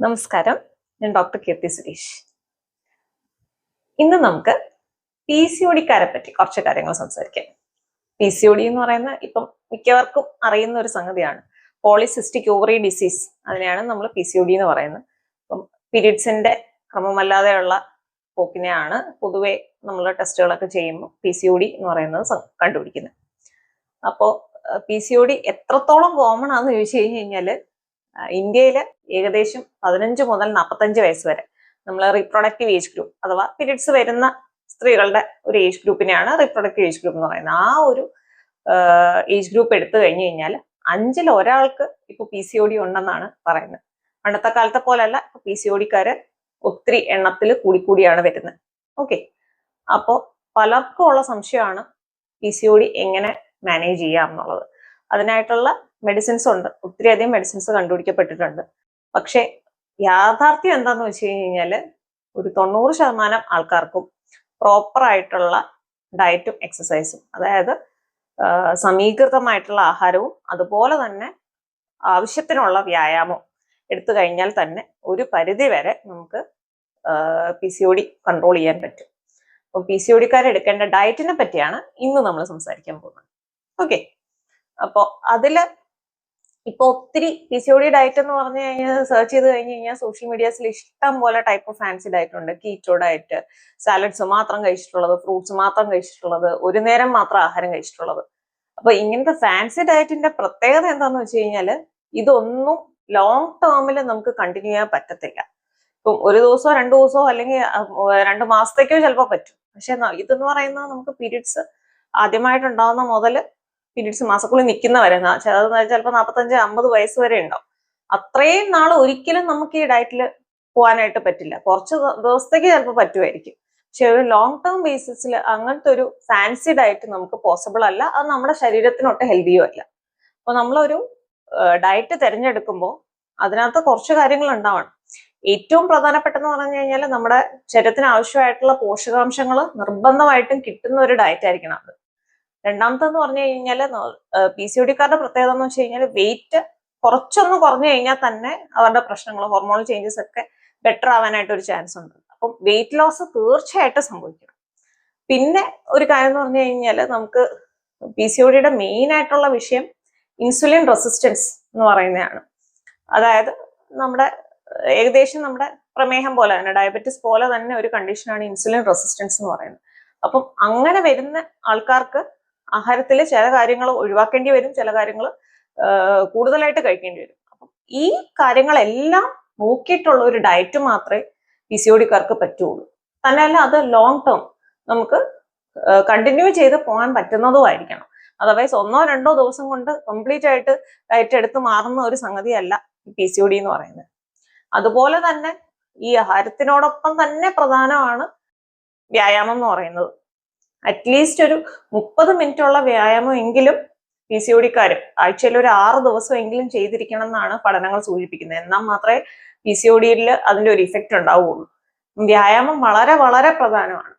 നമസ്കാരം, ഞാൻ ഡോക്ടർ കീർത്തി സുരേഷ്. ഇന്ന് നമുക്ക് PCOD-ക്കാരെ പറ്റി കുറച്ച് കാര്യങ്ങൾ സംസാരിക്കാം. PCOD എന്ന് പറയുന്ന ഇപ്പം മിക്കവർക്കും അറിയുന്ന ഒരു സംഗതിയാണ്. Polycystic ovary disease. അതിനെയാണ് നമ്മൾ PCOD എന്ന് പറയുന്നത്. അപ്പം പീരിയഡ്സിന്റെ ക്രമമല്ലാതെയുള്ള പോക്കിനെയാണ് പൊതുവെ നമ്മൾ ടെസ്റ്റുകളൊക്കെ ചെയ്യുമ്പോൾ PCOD എന്ന് പറയുന്നത് കണ്ടുപിടിക്കുന്നത്. അപ്പോൾ PCOD എത്രത്തോളം കോമൺ ആണെന്ന് ചോദിച്ചു കഴിഞ്ഞാൽ ഇന്ത്യയിൽ ഏകദേശം 15 മുതൽ 45 വയസ്സ് വരെ നമ്മൾ റീപ്രൊഡക്റ്റീവ് ഏജ് ഗ്രൂപ്പ് അഥവാ പീരിയഡ്സ് വരുന്ന സ്ത്രീകളുടെ ഒരു ഏജ് ഗ്രൂപ്പിനെയാണ് റീപ്രൊഡക്റ്റീവ് ഏജ് ഗ്രൂപ്പ് എന്ന് പറയുന്നത്. ആ ഒരു ഏജ് ഗ്രൂപ്പ് എടുത്തു കഴിഞ്ഞു കഴിഞ്ഞാൽ 5-ൽ ഒരാൾക്ക് ഇപ്പൊ PCOD ഉണ്ടെന്നാണ് പറയുന്നത്. പണ്ടത്തെ കാലത്തെ പോലെയല്ല, ഇപ്പൊ PCOD-ക്കാര് ഒത്തിരി എണ്ണത്തിൽ കൂടിക്കൂടിയാണ് വരുന്നത്. ഓക്കെ, അപ്പോൾ പലർക്കും ഉള്ള സംശയമാണ് PCOD എങ്ങനെ മാനേജ് ചെയ്യാം എന്നുള്ളത്. അതിനായിട്ടുള്ള മെഡിസിൻസ് ഉണ്ട്, ഒത്തിരി അധികം മെഡിസിൻസ് കണ്ടുപിടിക്കപ്പെട്ടിട്ടുണ്ട്. പക്ഷെ യാഥാർത്ഥ്യം എന്താന്ന് വെച്ച് കഴിഞ്ഞാൽ ഒരു 90% ആൾക്കാർക്കും പ്രോപ്പർ ആയിട്ടുള്ള ഡയറ്റും എക്സസൈസും, അതായത് സമീകൃതമായിട്ടുള്ള ആഹാരവും അതുപോലെ തന്നെ ആവശ്യത്തിനുള്ള വ്യായാമവും എടുത്തു കഴിഞ്ഞാൽ തന്നെ ഒരു പരിധി വരെ നമുക്ക് PCOD കൺട്രോൾ ചെയ്യാൻ പറ്റും. അപ്പം PCOD-ക്കാർ എടുക്കേണ്ട ഡയറ്റിനെ പറ്റിയാണ് ഇന്ന് നമ്മൾ സംസാരിക്കാൻ പോകുന്നത്. ഓക്കെ, അപ്പോൾ അതില് ഇപ്പൊ ഒത്തിരി PCOD ഡയറ്റ് എന്ന് പറഞ്ഞു കഴിഞ്ഞാൽ സെർച്ച് ചെയ്ത് കഴിഞ്ഞ് കഴിഞ്ഞാൽ സോഷ്യൽ മീഡിയാസിൽ ഇഷ്ടം പോലെ ടൈപ്പ് ഓഫ് ഫാൻസി ഡയറ്റ് ഉണ്ട്. കീറ്റോ ഡയറ്റ്, സാലഡ്സ് മാത്രം കഴിച്ചിട്ടുള്ളത്, ഫ്രൂട്ട്സ് മാത്രം കഴിച്ചിട്ടുള്ളത്, ഒരു നേരം മാത്രം ആഹാരം കഴിച്ചിട്ടുള്ളത്. അപ്പൊ ഇങ്ങനത്തെ ഫാൻസി ഡയറ്റിന്റെ പ്രത്യേകത എന്താന്ന് വെച്ച് കഴിഞ്ഞാൽ ഇതൊന്നും ലോങ് ടേമിൽ നമുക്ക് കണ്ടിന്യൂ ചെയ്യാൻ പറ്റത്തില്ല. ഇപ്പം ഒരു ദിവസമോ 2 ദിവസമോ അല്ലെങ്കിൽ 2 മാസത്തേക്കോ ചിലപ്പോൾ പറ്റും. പക്ഷെ ഇതെന്ന് പറയുന്നത് നമുക്ക് പീരിയഡ്സ് ആദ്യമായിട്ടുണ്ടാവുന്ന മുതൽ പീരിയഡ്സ് മാസക്കുള്ളിൽ നിൽക്കുന്നവരെ, ചിലപ്പോൾ 45-50 വയസ്സ് വരെ ഉണ്ടാവും. അത്രയും നാൾ ഒരിക്കലും നമുക്ക് ഈ ഡയറ്റിൽ പോകാനായിട്ട് പറ്റില്ല. കുറച്ച് ദിവസത്തേക്ക് ചിലപ്പോൾ പറ്റുമായിരിക്കും. പക്ഷെ ഒരു ലോങ് ടേം ബേസിസിൽ അങ്ങനത്തെ ഒരു ഫാൻസി ഡയറ്റ് നമുക്ക് പോസിബിൾ അല്ല. അത് നമ്മുടെ ശരീരത്തിനൊട്ട് ഹെൽത്തിയും അല്ല. അപ്പൊ നമ്മളൊരു ഡയറ്റ് തിരഞ്ഞെടുക്കുമ്പോൾ അതിനകത്ത് കുറച്ച് കാര്യങ്ങൾ ഉണ്ടാവണം. ഏറ്റവും പ്രധാനപ്പെട്ടെന്ന് പറഞ്ഞു കഴിഞ്ഞാൽ നമ്മുടെ ശരീരത്തിന് ആവശ്യമായിട്ടുള്ള പോഷകാംശങ്ങൾ നിർബന്ധമായിട്ടും കിട്ടുന്ന ഒരു ഡയറ്റ് ആയിരിക്കണം അത്. രണ്ടാമത്തെന്ന് പറഞ്ഞു കഴിഞ്ഞാൽ PCOD-ക്കാരുടെ പ്രത്യേകത എന്ന് വെച്ച് കഴിഞ്ഞാൽ വെയിറ്റ് കുറച്ചൊന്ന് കുറഞ്ഞു കഴിഞ്ഞാൽ തന്നെ അവരുടെ പ്രശ്നങ്ങൾ, ഹോർമോണൽ ചേഞ്ചസ് ഒക്കെ ബെറ്റർ ആവാനായിട്ട് ഒരു ചാൻസ് ഉണ്ട്. അപ്പം വെയിറ്റ് ലോസ് തീർച്ചയായിട്ടും സംഭവിക്കണം. പിന്നെ ഒരു കാര്യം എന്ന് പറഞ്ഞു കഴിഞ്ഞാൽ നമുക്ക് PCOD-യുടെ മെയിൻ ആയിട്ടുള്ള വിഷയം ഇൻസുലിൻ റെസിസ്റ്റൻസ് എന്ന് പറയുന്നതാണ്. അതായത് നമ്മുടെ ഏകദേശം നമ്മുടെ പ്രമേഹം പോലെ തന്നെ, ഡയബറ്റിസ് പോലെ തന്നെ ഒരു കണ്ടീഷനാണ് ഇൻസുലിൻ റെസിസ്റ്റൻസ് എന്ന് പറയുന്നത്. അപ്പം അങ്ങനെ വരുന്ന ആൾക്കാർക്ക് ആഹാരത്തിൽ ചില കാര്യങ്ങൾ ഒഴിവാക്കേണ്ടി വരും, ചില കാര്യങ്ങൾ കൂടുതലായിട്ട് കഴിക്കേണ്ടി വരും. അപ്പം ഈ കാര്യങ്ങളെല്ലാം നോക്കിയിട്ടുള്ള ഒരു ഡയറ്റ് മാത്രമേ PCOD-ക്കാർക്ക് പറ്റുള്ളൂ. തന്നെയല്ല അത് ലോങ് ടേം നമുക്ക് കണ്ടിന്യൂ ചെയ്ത് പോകാൻ പറ്റുന്നതുമായിരിക്കണം. അതർവൈസ് 1-2 ദിവസം കൊണ്ട് കംപ്ലീറ്റ് ആയിട്ട് ഡയറ്റ് എടുത്ത് മാറുന്ന ഒരു സംഗതിയല്ല PCOD എന്ന് പറയുന്നത്. അതുപോലെ തന്നെ ഈ ആഹാരത്തിനോടൊപ്പം തന്നെ പ്രധാനമാണ് വ്യായാമം എന്ന് പറയുന്നത്. അറ്റ്ലീസ്റ്റ് ഒരു 30 മിനിറ്റുള്ള വ്യായാമം എങ്കിലും PCOD-ക്കാർ ആഴ്ചയിൽ ഒരു 6 ദിവസം എങ്കിലും ചെയ്തിരിക്കണം എന്നാണ് പഠനങ്ങൾ സൂചിപ്പിക്കുന്നത്. എന്നാൽ മാത്രമേ PCOD-യിൽ അതിന്റെ ഒരു ഇഫക്റ്റ് ഉണ്ടാവുകയുള്ളൂ. വ്യായാമം വളരെ വളരെ പ്രധാനമാണ്.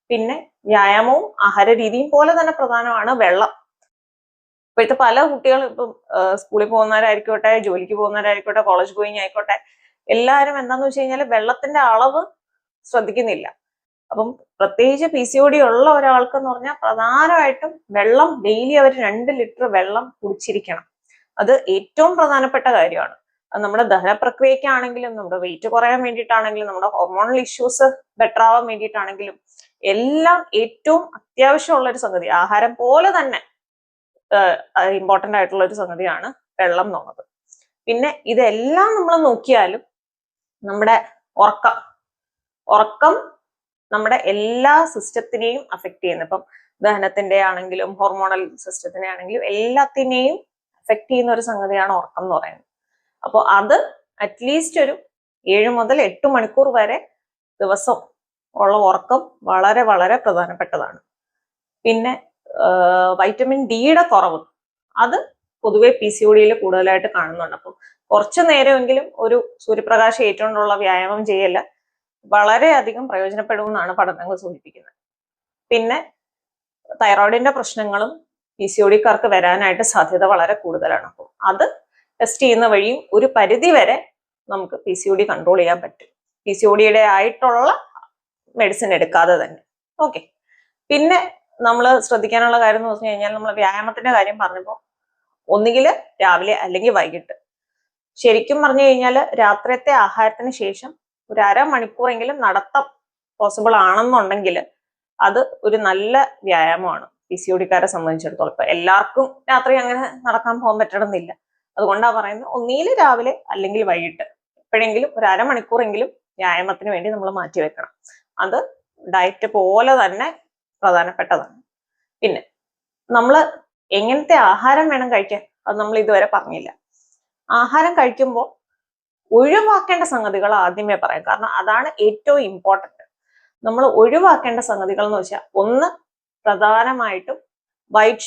പിന്നെ വ്യായാമവും ആഹാര രീതിയും പോലെ തന്നെ പ്രധാനമാണ് വെള്ളം. ഇപ്പോഴത്തെ പല കുട്ടികളും ഇപ്പം സ്കൂളിൽ പോകുന്നവരായിക്കോട്ടെ, ജോലിക്ക് പോകുന്നവരായിക്കോട്ടെ, കോളേജ് ഗോയിങ് ആയിക്കോട്ടെ, എല്ലാവരും എന്താന്ന് വെച്ച് കഴിഞ്ഞാൽ വെള്ളത്തിന്റെ അളവ് ശ്രദ്ധിക്കുന്നില്ല. അപ്പം പ്രത്യേകിച്ച് PCOD ഉള്ള ഒരാൾക്ക് എന്ന് പറഞ്ഞാൽ പ്രധാനമായിട്ടും വെള്ളം ഡെയിലി അവർ 2 ലിറ്റർ വെള്ളം കുടിച്ചിരിക്കണം. അത് ഏറ്റവും പ്രധാനപ്പെട്ട കാര്യമാണ്. അത് നമ്മുടെ ദഹന പ്രക്രിയക്കാണെങ്കിലും, നമ്മുടെ വെയിറ്റ് കുറയാൻ വേണ്ടിയിട്ടാണെങ്കിലും, നമ്മുടെ ഹോർമോണൽ ഇഷ്യൂസ് ബെറ്റർ ആവാൻ വേണ്ടിയിട്ടാണെങ്കിലും എല്ലാം ഏറ്റവും അത്യാവശ്യമുള്ള ഒരു സംഗതി, ആഹാരം പോലെ തന്നെ ഇമ്പോർട്ടൻ്റ് ആയിട്ടുള്ള ഒരു സംഗതിയാണ് വെള്ളം എന്നുള്ളത്. പിന്നെ ഇതെല്ലാം നമ്മൾ നോക്കിയാലും നമ്മുടെ ഉറക്കം നമ്മുടെ എല്ലാ സിസ്റ്റത്തിനെയും അഫക്ട് ചെയ്യുന്നു. ഇപ്പം ദഹനത്തിന്റെ ആണെങ്കിലും ഹോർമോണൽ സിസ്റ്റത്തിനെ ആണെങ്കിലും എല്ലാത്തിനെയും അഫക്ട് ചെയ്യുന്ന ഒരു സംഗതിയാണ് ഉറക്കം എന്ന് പറയുന്നത്. അപ്പോൾ അത് അറ്റ്ലീസ്റ്റ് ഒരു 7 മുതൽ 8 മണിക്കൂർ വരെ ദിവസം ഉള്ള ഉറക്കം വളരെ വളരെ പ്രധാനപ്പെട്ടതാണ്. പിന്നെ വൈറ്റമിൻ ഡിയുടെ കുറവ്, അത് പൊതുവെ PCOD-യിൽ കൂടുതലായിട്ട് കാണുന്നുണ്ട്. അപ്പം കുറച്ചു നേരമെങ്കിലും ഒരു സൂര്യപ്രകാശം ഏറ്റുകൊണ്ടുള്ള വ്യായാമം ചെയ്യൽ വളരെയധികം പ്രയോജനപ്പെടുമെന്നാണ് പഠനങ്ങൾ സൂചിപ്പിക്കുന്നത്. പിന്നെ തൈറോയിഡിന്റെ പ്രശ്നങ്ങളും PCOD-ക്കാർക്ക് വരാനായിട്ട് സാധ്യത വളരെ കൂടുതലാണ്. അപ്പം അത് ടെസ്റ്റ് ചെയ്യുന്ന വഴിയും ഒരു പരിധി വരെ നമുക്ക് PCOD കൺട്രോൾ ചെയ്യാൻ പറ്റും, PCODയുടെ ആയിട്ടുള്ള മെഡിസിൻ എടുക്കാതെ തന്നെ. ഓക്കെ. പിന്നെ നമ്മൾ ശ്രദ്ധിക്കാനുള്ള കാര്യം എന്ന് പറഞ്ഞു കഴിഞ്ഞാൽ, നമ്മൾ വ്യായാമത്തിന്റെ കാര്യം പറഞ്ഞപ്പോൾ ഒന്നുകിൽ രാവിലെ അല്ലെങ്കിൽ വൈകിട്ട്. ശരിക്കും പറഞ്ഞു കഴിഞ്ഞാൽ രാത്രിയത്തെ ആഹാരത്തിന് ശേഷം ഒരു അരമണിക്കൂറെങ്കിലും നടത്തം പോസിബിൾ ആണെന്നുണ്ടെങ്കിൽ അത് ഒരു നല്ല വ്യായാമമാണ് PCODക്കാരെ സംബന്ധിച്ചിടത്തോളം. ഇപ്പൊ എല്ലാവർക്കും രാത്രി അങ്ങനെ നടക്കാൻ പോകാൻ പറ്റണമെന്നില്ല. അതുകൊണ്ടാണ് പറയുന്നത് ഒന്നുകിൽ രാവിലെ അല്ലെങ്കിൽ വൈകിട്ട് എപ്പോഴെങ്കിലും ഒരു അരമണിക്കൂറെങ്കിലും വ്യായാമത്തിന് വേണ്ടി നമ്മൾ മാറ്റി വെക്കണം. അത് ഡയറ്റ് പോലെ തന്നെ പ്രധാനപ്പെട്ടതാണ്. പിന്നെ നമ്മൾ എങ്ങനത്തെ ആഹാരം വേണം കഴിക്കാൻ, അത് നമ്മൾ ഇതുവരെ പറഞ്ഞില്ല. ആഹാരം കഴിക്കുമ്പോൾ ഒഴിവാക്കേണ്ട സംഗതികൾ ആദ്യമേ പറയാം, കാരണം അതാണ് ഏറ്റവും ഇമ്പോർട്ടന്റ്. നമ്മൾ ഒഴിവാക്കേണ്ട സംഗതികൾ എന്ന് വെച്ചാൽ, ഒന്ന് പ്രധാനമായിട്ടും വൈറ്റ്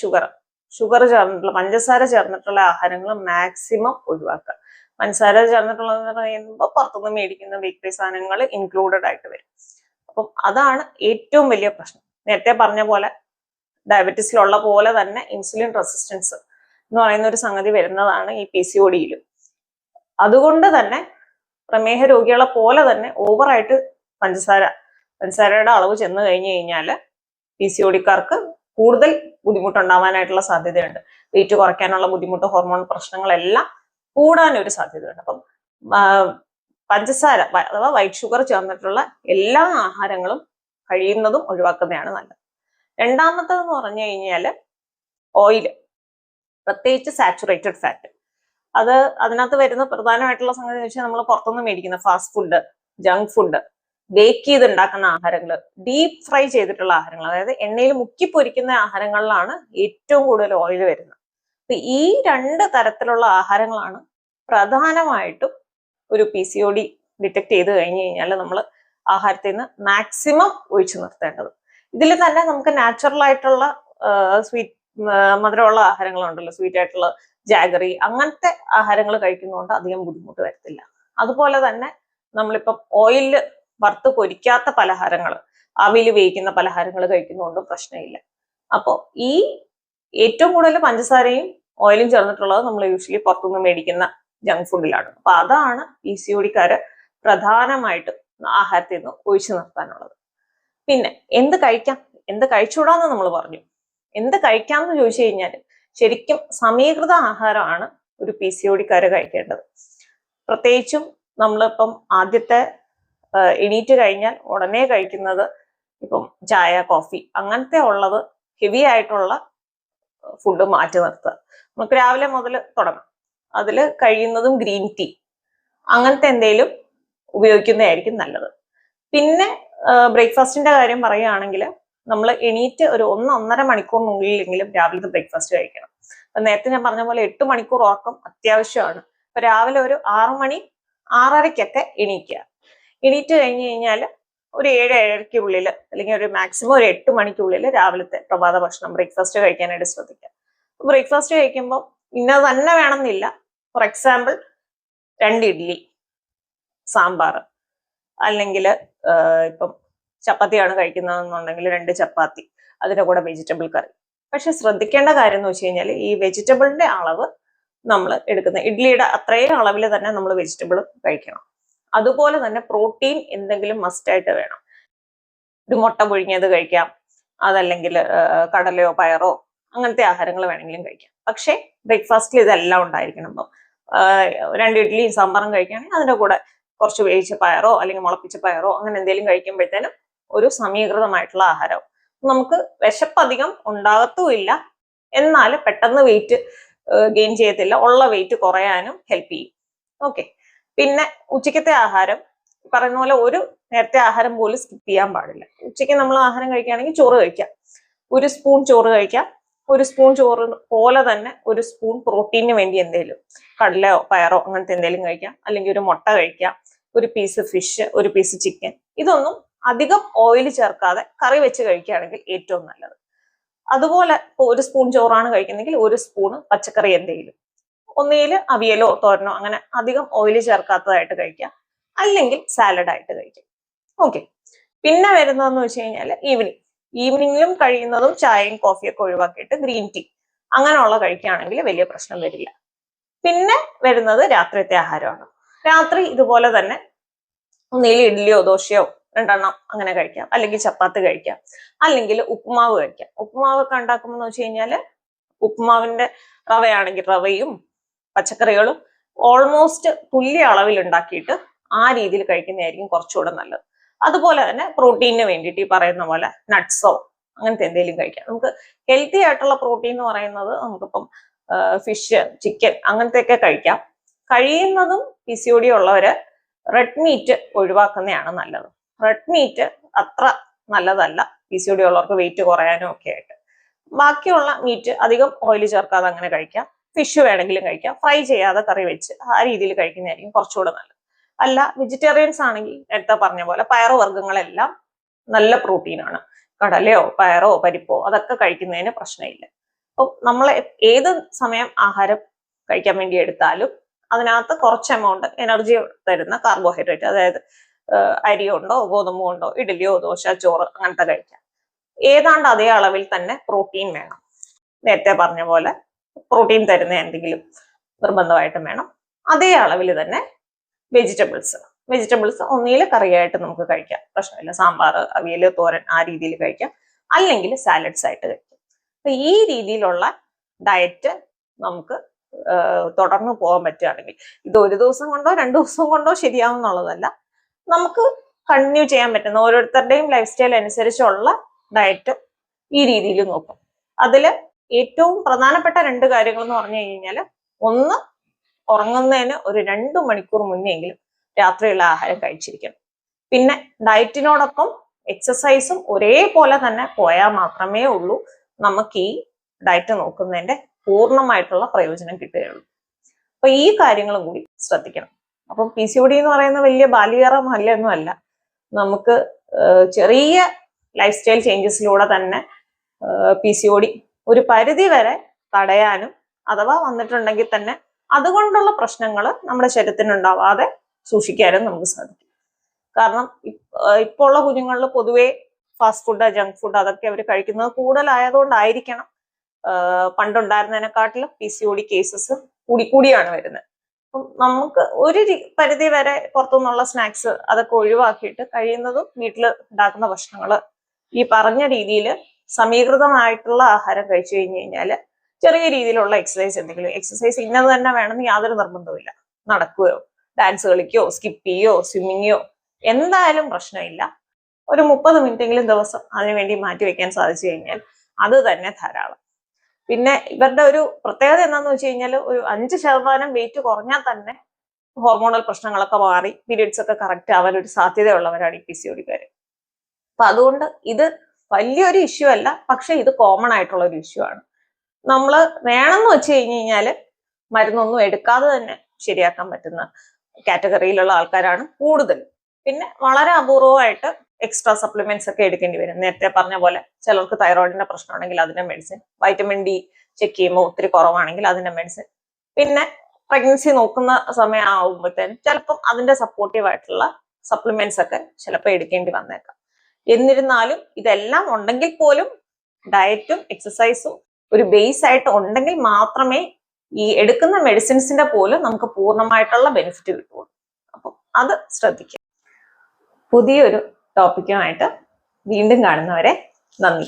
ഷുഗർ ചേർന്നിട്ടുള്ള, പഞ്ചസാര ചേർന്നിട്ടുള്ള ആഹാരങ്ങൾ മാക്സിമം ഒഴിവാക്കുക. പഞ്ചസാര ചേർന്നിട്ടുള്ളതെന്ന് പറയുമ്പോൾ പുറത്തുനിന്ന് മേടിക്കുന്ന ബേക്കറി സാധനങ്ങൾ ഇൻക്ലൂഡഡ് ആയിട്ട് വരും. അപ്പം അതാണ് ഏറ്റവും വലിയ പ്രശ്നം. നേരത്തെ പറഞ്ഞ പോലെ ഡയബറ്റീസിലുള്ള പോലെ തന്നെ ഇൻസുലിൻ റെസിസ്റ്റൻസ് എന്ന് പറയുന്ന ഒരു സംഗതി വരുന്നതാണ് ഈ PCODയിൽ. അതുകൊണ്ട് തന്നെ പ്രമേഹ രോഗികളെ പോലെ തന്നെ ഓവറായിട്ട് പഞ്ചസാരയുടെ അളവ് ചെന്ന് കഴിഞ്ഞു കഴിഞ്ഞാൽ PCODക്കാർക്ക് കൂടുതൽ ബുദ്ധിമുട്ടുണ്ടാവാനായിട്ടുള്ള സാധ്യതയുണ്ട്. വെയിറ്റ് കുറയ്ക്കാനുള്ള ബുദ്ധിമുട്ട്, ഹോർമോൺ പ്രശ്നങ്ങളെല്ലാം കൂടാനൊരു സാധ്യതയുണ്ട്. അപ്പം പഞ്ചസാര അഥവാ വൈറ്റ് ഷുഗർ ചേർന്നിട്ടുള്ള എല്ലാ ആഹാരങ്ങളും കഴിയുന്നതും ഒഴിവാക്കുന്നതാണ് നല്ലത്. രണ്ടാമത്തേതെന്ന് പറഞ്ഞു കഴിഞ്ഞാൽ ഓയില്, പ്രത്യേകിച്ച് സാച്ചുറേറ്റഡ് ഫാറ്റ്. അതിനകത്ത് വരുന്ന പ്രധാനമായിട്ടുള്ള സംഗതി എന്ന് വെച്ചാൽ, നമ്മൾ പുറത്തുനിന്ന് മേടിക്കുന്ന fast food, junk food, bake ചെയ്ത് ഉണ്ടാക്കുന്ന ആഹാരങ്ങൾ, ഡീപ്പ് ഫ്രൈ ചെയ്തിട്ടുള്ള ആഹാരങ്ങൾ, അതായത് എണ്ണയിൽ മുക്കി പൊരിക്കുന്ന ആഹാരങ്ങളിലാണ് ഏറ്റവും കൂടുതൽ ഓയിൽ വരുന്നത്. അപ്പൊ ഈ രണ്ട് തരത്തിലുള്ള ആഹാരങ്ങളാണ് പ്രധാനമായിട്ടും ഒരു PCOD ഡിറ്റക്ട് ചെയ്ത് കഴിഞ്ഞു കഴിഞ്ഞാൽ നമ്മൾ ആഹാരത്തിൽ നിന്ന് മാക്സിമം ഒഴിച്ചു നിർത്തേണ്ടത്. ഇതിൽ തന്നെ നമുക്ക് നാച്ചുറൽ ആയിട്ടുള്ള സ്വീറ്റ്, മധുരമുള്ള ആഹാരങ്ങളുണ്ടല്ലോ, സ്വീറ്റ് ആയിട്ടുള്ള ജാഗറി, അങ്ങനത്തെ ആഹാരങ്ങൾ കഴിക്കുന്നതുകൊണ്ട് അധികം ബുദ്ധിമുട്ട് വരത്തില്ല. അതുപോലെ തന്നെ നമ്മളിപ്പം ഓയിലിൽ വറുത്ത് പൊരിക്കാത്ത പലഹാരങ്ങൾ, ആവിയിൽ വേവിക്കുന്ന പലഹാരങ്ങൾ കഴിക്കുന്നതുകൊണ്ടും പ്രശ്നമില്ല. അപ്പോൾ ഈ ഏറ്റവും കൂടുതൽ പഞ്ചസാരയും ഓയിലും ചേർന്നിട്ടുള്ളത് നമ്മൾ യൂഷ്വലി പുറത്തുനിന്ന് മേടിക്കുന്ന ജങ്ക് ഫുഡിലാണ്. അപ്പൊ അതാണ് PCODക്കാര് പ്രധാനമായിട്ടും ആഹാരത്തിൽ നിന്ന് ഒഴിച്ചു നിർത്താനുള്ളത്. പിന്നെ എന്ത് കഴിക്കാം, എന്ത് കഴിച്ചുകൂടാന്ന് നമ്മൾ പറഞ്ഞു. എന്ത് കഴിക്കാമെന്ന് ചോദിച്ചു കഴിഞ്ഞാൽ ശരിക്കും സമീകൃത ആഹാരമാണ് ഒരു PCODക്കാര് കഴിക്കേണ്ടത്. പ്രത്യേകിച്ചും നമ്മളിപ്പം ആദ്യത്തെ എണീറ്റ് കഴിഞ്ഞാൽ ഉടനെ കഴിക്കുന്നത് ഇപ്പം ചായ, കോഫി അങ്ങനത്തെ ഉള്ളത്, ഹെവി ആയിട്ടുള്ള ഫുഡ് മാറ്റി നിർത്തുക. നമുക്ക് രാവിലെ മുതൽ തുടങ്ങാം. അതിൽ കഴിയുന്നതും ഗ്രീൻ ടീ അങ്ങനത്തെ എന്തെങ്കിലും ഉപയോഗിക്കുന്നതായിരിക്കും നല്ലത്. പിന്നെ ബ്രേക്ക്ഫാസ്റ്റിന്റെ കാര്യം പറയുകയാണെങ്കിൽ, നമ്മൾ എണീറ്റ് ഒരു 1-1.5 മണിക്കൂറിനുള്ളിലെങ്കിലും രാവിലത്തെ ബ്രേക്ക്ഫാസ്റ്റ് കഴിക്കണം. അപ്പൊ നേരത്തെ ഞാൻ പറഞ്ഞ പോലെ 8 മണിക്കൂർ ഉറക്കം അത്യാവശ്യമാണ്. അപ്പൊ രാവിലെ ഒരു 6 മണി 6:30 എണീക്കുക. എണീറ്റ് കഴിഞ്ഞ് കഴിഞ്ഞാൽ ഒരു 7-7:30 അല്ലെങ്കിൽ ഒരു മാക്സിമം ഒരു 8 മണിക്കുള്ളിൽ രാവിലത്തെ പ്രഭാത ഭക്ഷണം, ബ്രേക്ക്ഫാസ്റ്റ് കഴിക്കാനായിട്ട് ശ്രദ്ധിക്കുക. ബ്രേക്ക്ഫാസ്റ്റ് കഴിക്കുമ്പോൾ ഇന്നത് തന്നെ വേണമെന്നില്ല. ഫോർ എക്സാമ്പിൾ 2 ഇഡ്ഡലി, സാമ്പാർ, അല്ലെങ്കിൽ ഇപ്പം ചപ്പാത്തിയാണ് കഴിക്കുന്നതെന്നുണ്ടെങ്കിൽ 2 ചപ്പാത്തി, അതിൻ്റെ കൂടെ വെജിറ്റബിൾ കറി. പക്ഷെ ശ്രദ്ധിക്കേണ്ട കാര്യം എന്ന് വെച്ച് കഴിഞ്ഞാൽ, ഈ വെജിറ്റബിളിന്റെ അളവ് നമ്മൾ എടുക്കുന്ന ഇഡ്ഡലിയുടെ അത്രയും അളവിൽ തന്നെ നമ്മൾ വെജിറ്റബിൾ കഴിക്കണം. അതുപോലെ തന്നെ പ്രോട്ടീൻ എന്തെങ്കിലും മസ്റ്റായിട്ട് വേണം. ഒരു മുട്ട പുഴുങ്ങിയത് കഴിക്കാം, അതല്ലെങ്കിൽ കടലയോ പയറോ അങ്ങനത്തെ ആഹാരങ്ങൾ വേണമെങ്കിലും കഴിക്കാം. പക്ഷേ ബ്രേക്ക്ഫാസ്റ്റിൽ ഇതെല്ലാം ഉണ്ടായിരിക്കണം. അപ്പം 2 ഇഡ്ഡലിയും സാമ്പാറും കഴിക്കുകയാണെങ്കിൽ അതിൻ്റെ കൂടെ കുറച്ച് വേവിച്ച പയറോ അല്ലെങ്കിൽ മുളപ്പിച്ച പയറോ അങ്ങനെ എന്തെങ്കിലും കഴിക്കുമ്പോഴത്തേനും ഒരു സമീകൃതമായിട്ടുള്ള ആഹാരം. നമുക്ക് വിശപ്പധികം ഉണ്ടാകത്തുമില്ല, എന്നാൽ പെട്ടെന്ന് വെയിറ്റ് ഗെയിൻ ചെയ്യത്തില്ല, ഉള്ള വെയിറ്റ് കുറയാനും ഹെൽപ്പ് ചെയ്യും. ഓക്കെ. പിന്നെ ഉച്ചക്കത്തെ ആഹാരം പറയുന്ന പോലെ ഒരു നേരത്തെ ആഹാരം പോലും സ്കിപ്പ് ചെയ്യാൻ പാടില്ല. ഉച്ചയ്ക്ക് നമ്മൾ ആഹാരം കഴിക്കുകയാണെങ്കിൽ ചോറ് കഴിക്കാം, 1 സ്പൂൺ ചോറ് കഴിക്കാം. 1 സ്പൂൺ ചോറ് പോലെ തന്നെ 1 സ്പൂൺ പ്രോട്ടീനിന് വേണ്ടി എന്തെങ്കിലും കടലയോ പയറോ അങ്ങനത്തെ എന്തെങ്കിലും കഴിക്കാം, അല്ലെങ്കിൽ ഒരു മുട്ട കഴിക്കാം, 1 പീസ് ഫിഷ്, 1 പീസ് ചിക്കൻ. ഇതൊന്നും അധികം ഓയിൽ ചേർക്കാതെ കറി വെച്ച് കഴിക്കുകയാണെങ്കിൽ ഏറ്റവും നല്ലത്. അതുപോലെ 1 സ്പൂൺ ചോറാണ് കഴിക്കുന്നെങ്കിൽ 1 സ്പൂൺ പച്ചക്കറി എന്തെങ്കിലും, ഒന്നുകിൽ അവിയലോ തോരനോ അങ്ങനെ അധികം ഓയിൽ ചേർക്കാത്തതായിട്ട് കഴിക്കാം, അല്ലെങ്കിൽ സാലഡ് ആയിട്ട് കഴിക്കാം. ഓക്കെ. പിന്നെ വരുന്നതെന്ന് വെച്ച് കഴിഞ്ഞാൽ ഈവനിങ്ങിലും കഴിയുന്നതും ചായയും കോഫിയൊക്കെ ഒഴിവാക്കിയിട്ട് ഗ്രീൻ ടീ അങ്ങനെയുള്ള കഴിക്കുകയാണെങ്കിൽ വലിയ പ്രശ്നം വരില്ല. പിന്നെ വരുന്നത് രാത്രിയത്തെ ആഹാരമാണ്. രാത്രി ഇതുപോലെ തന്നെ ഒന്നുകിൽ ഇഡ്ഡലിയോ ദോശയോ 2 അങ്ങനെ കഴിക്കാം, അല്ലെങ്കിൽ ചപ്പാത്തി കഴിക്കാം, അല്ലെങ്കിൽ ഉപ്പുമാവ് കഴിക്കാം. ഉപ്പുമാവ് ഒക്കെ ഉണ്ടാക്കുമ്പോൾ വെച്ച് കഴിഞ്ഞാല് ഉപ്പുമാവിന്റെ റവയാണെങ്കിൽ റവയും പച്ചക്കറികളും ഓൾമോസ്റ്റ് തുല്യ അളവിൽ ഉണ്ടാക്കിയിട്ട് ആ രീതിയിൽ കഴിക്കുന്നതായിരിക്കും കുറച്ചുകൂടെ നല്ലത്. അതുപോലെ തന്നെ പ്രോട്ടീനിന് വേണ്ടിയിട്ട് ഈ പറയുന്ന പോലെ നട്ട്സോ അങ്ങനത്തെ എന്തെങ്കിലും കഴിക്കാം. നമുക്ക് ഹെൽത്തി ആയിട്ടുള്ള പ്രോട്ടീൻ എന്ന് പറയുന്നത് നമുക്കിപ്പം ഫിഷ്, ചിക്കൻ അങ്ങനത്തെയൊക്കെ കഴിക്കാം. കഴിയുന്നതും PCOD ഉള്ളവര് റെഡ് മീറ്റ് ഒഴിവാക്കുന്നതാണ് നല്ലത്. റെഡ് മീറ്റ് അത്ര നല്ലതല്ല PCOD ഉള്ളവർക്ക് വെയിറ്റ് കുറയാനും ഒക്കെ ആയിട്ട്. ബാക്കിയുള്ള മീറ്റ് അധികം ഓയിൽ ചേർക്കാതെ അങ്ങനെ കഴിക്കാം. ഫിഷ് വേണമെങ്കിലും കഴിക്കാം, ഫ്രൈ ചെയ്യാതെ കറി വെച്ച് ആ രീതിയിൽ കഴിക്കുന്നതായിരിക്കും കുറച്ചുകൂടെ നല്ലത്. അല്ല വെജിറ്റേറിയൻസ് ആണെങ്കിൽ നേരത്തെ പറഞ്ഞ പോലെ പയറുവർഗ്ഗങ്ങളെല്ലാം നല്ല പ്രോട്ടീനാണ്. കടലയോ പയറോ പരിപ്പോ അതൊക്കെ കഴിക്കുന്നതിന് പ്രശ്നമില്ല. അപ്പം നമ്മൾ ഏത് സമയം ആഹാരം കഴിക്കാൻ വേണ്ടി എടുത്താലും അതിനകത്ത് കുറച്ച് എമൗണ്ട് എനർജി തരുന്ന കാർബോഹൈഡ്രേറ്റ്, അതായത് അരി കൊണ്ടോ ഗോതമ്പ് കൊണ്ടോ ഇഡ്ഡലിയോ ദോശ ചോറ് അങ്ങനത്തെ കഴിക്കാം. ഏതാണ്ട് അതേ അളവിൽ തന്നെ പ്രോട്ടീൻ വേണം. നേരത്തെ പറഞ്ഞ പോലെ പ്രോട്ടീൻ തരുന്ന എന്തെങ്കിലും നിർബന്ധമായിട്ടും വേണം. അതേ അളവിൽ തന്നെ വെജിറ്റബിൾസ് ഒന്നിയിൽ കറിയായിട്ട് നമുക്ക് കഴിക്കാം, പ്രശ്നമില്ല. സാമ്പാർ, അവിയൽ, തോരൻ ആ രീതിയിൽ കഴിക്കാം, അല്ലെങ്കിൽ സാലഡ്സ് ആയിട്ട് കഴിക്കാം. അപ്പൊ ഈ രീതിയിലുള്ള ഡയറ്റ് നമുക്ക് തുടർന്ന് പോകാൻ പറ്റുകയാണെങ്കിൽ, ഇത് ഒരു ദിവസം കൊണ്ടോ 2 ദിവസം കൊണ്ടോ ശരിയാവുന്നുള്ളതല്ല, നമുക്ക് കണ്ടിന്യൂ ചെയ്യാൻ പറ്റുന്ന ഓരോരുത്തരുടെയും ലൈഫ് സ്റ്റൈൽ അനുസരിച്ചുള്ള ഡയറ്റ് ഈ രീതിയിൽ നോക്കും. അതില് ഏറ്റവും പ്രധാനപ്പെട്ട 2 കാര്യങ്ങൾ എന്ന് പറഞ്ഞു കഴിഞ്ഞാൽ, ഒന്ന് ഉറങ്ങുന്നതിന് ഒരു 2 മണിക്കൂർ മുന്നെങ്കിലും രാത്രിയുള്ള ആഹാരം കഴിച്ചിരിക്കണം. പിന്നെ ഡയറ്റിനോടൊപ്പം എക്സസൈസും ഒരേപോലെ തന്നെ പോയാൽ മാത്രമേ ഉള്ളൂ നമുക്ക് ഈ ഡയറ്റ് നോക്കുന്നതിന്റെ പൂർണ്ണമായിട്ടുള്ള പ്രയോജനം കിട്ടുകയുള്ളൂ. അപ്പൊ ഈ കാര്യങ്ങളും കൂടി ശ്രദ്ധിക്കണം. അപ്പം PCOD എന്ന് പറയുന്ന വലിയ ബാലികേറ മല്ലൊന്നും അല്ല. നമുക്ക് ചെറിയ ലൈഫ് സ്റ്റൈൽ ചേഞ്ചസിലൂടെ തന്നെ PCOD ഒരു പരിധി വരെ തടയാനും, അഥവാ വന്നിട്ടുണ്ടെങ്കിൽ തന്നെ അതുകൊണ്ടുള്ള പ്രശ്നങ്ങൾ നമ്മുടെ ശരീരത്തിനുണ്ടാവാതെ സൂക്ഷിക്കാനും നമുക്ക് സാധിക്കും. കാരണം ഇപ്പോൾ ഉള്ള കുഞ്ഞുങ്ങളിൽ പൊതുവെ ഫാസ്റ്റ് ഫുഡ്, ജങ്ക് ഫുഡ് അതൊക്കെ അവർ കഴിക്കുന്നത് കൂടുതലായതുകൊണ്ടായിരിക്കണം പണ്ടുണ്ടായിരുന്നതിനെക്കാട്ടിലും PCOD കേസസ് കൂടിയാണ് വരുന്നത്. അപ്പം നമുക്ക് ഒരു പരിധി വരെ പുറത്തുനിന്നുള്ള സ്നാക്സ് അതൊക്കെ ഒഴിവാക്കിയിട്ട് കഴിയുന്നതും വീട്ടിൽ ഉണ്ടാക്കുന്ന ഭക്ഷണങ്ങൾ ഈ പറഞ്ഞ രീതിയിൽ സമീകൃതമായിട്ടുള്ള ആഹാരം കഴിച്ചു കഴിഞ്ഞു കഴിഞ്ഞാൽ ചെറിയ രീതിയിലുള്ള എക്സസൈസ് ഇന്നത് തന്നെ വേണമെന്ന് യാതൊരു നിർബന്ധവുമില്ല. നടക്കുകയോ ഡാൻസ് കളിക്കുകയോ സ്കിപ്പ് ചെയ്യോ സ്വിമ്മിങ്ങോ എന്തായാലും പ്രശ്നമില്ല. ഒരു 30 മിനിറ്റെങ്കിലും ദിവസം അതിനുവേണ്ടി മാറ്റി വെക്കാൻ സാധിച്ചു കഴിഞ്ഞാൽ അത് തന്നെ ധാരാളം. പിന്നെ ഇവരുടെ ഒരു പ്രത്യേകത എന്താണെന്ന് വെച്ച് കഴിഞ്ഞാൽ, ഒരു 5% വെയിറ്റ് കുറഞ്ഞാൽ തന്നെ ഹോർമോണൽ പ്രശ്നങ്ങളൊക്കെ മാറി പീരിയഡ്സ് ഒക്കെ കറക്റ്റ് ആവാൻ ഒരു സാധ്യതയുള്ളവരാണ് ഈ PCODക്കാര്. അപ്പൊ അതുകൊണ്ട് ഇത് വലിയൊരു ഇഷ്യൂ അല്ല, പക്ഷെ ഇത് കോമൺ ആയിട്ടുള്ള ഒരു ഇഷ്യൂ ആണ്. നമ്മൾ വേണമെന്ന് വെച്ച് കഴിഞ്ഞാൽ മരുന്നൊന്നും എടുക്കാതെ തന്നെ ശരിയാക്കാൻ പറ്റുന്ന കാറ്റഗറിയിലുള്ള ആൾക്കാരാണ് കൂടുതൽ. പിന്നെ വളരെ അപൂർവമായിട്ട് എക്സ്ട്രാ സപ്ലിമെന്റ്സ് ഒക്കെ എടുക്കേണ്ടി വരും. നേരത്തെ പറഞ്ഞ പോലെ ചിലർക്ക് തൈറോയിഡിന്റെ പ്രശ്നം ഉണ്ടെങ്കിൽ അതിന്റെ മെഡിസിൻ, വൈറ്റമിൻ ഡി ചെക്ക് ചെയ്യുമ്പോൾ ഒത്തിരി കുറവാണെങ്കിൽ അതിന്റെ മെഡിസിൻ, പിന്നെ പ്രഗ്നൻസി നോക്കുന്ന സമയം ആവുമ്പോഴത്തേനും ചിലപ്പം അതിന്റെ സപ്പോർട്ടീവ് ആയിട്ടുള്ള സപ്ലിമെന്റ്സ് ഒക്കെ ചിലപ്പോൾ എടുക്കേണ്ടി വന്നേക്കാം. എന്നിരുന്നാലും ഇതെല്ലാം ഉണ്ടെങ്കിൽ പോലും ഡയറ്റും എക്സസൈസും ഒരു ബേസ് ആയിട്ട് ഉണ്ടെങ്കിൽ മാത്രമേ ഈ എടുക്കുന്ന മെഡിസിൻസിന്റെ പോലും നമുക്ക് പൂർണ്ണമായിട്ടുള്ള ബെനിഫിറ്റ് കിട്ടുള്ളൂ. അപ്പം അത് ശ്രദ്ധിക്കുക. പുതിയൊരു ടോപ്പിക്കുമായിട്ട് വീണ്ടും കാണുന്നവരെ നന്ദി.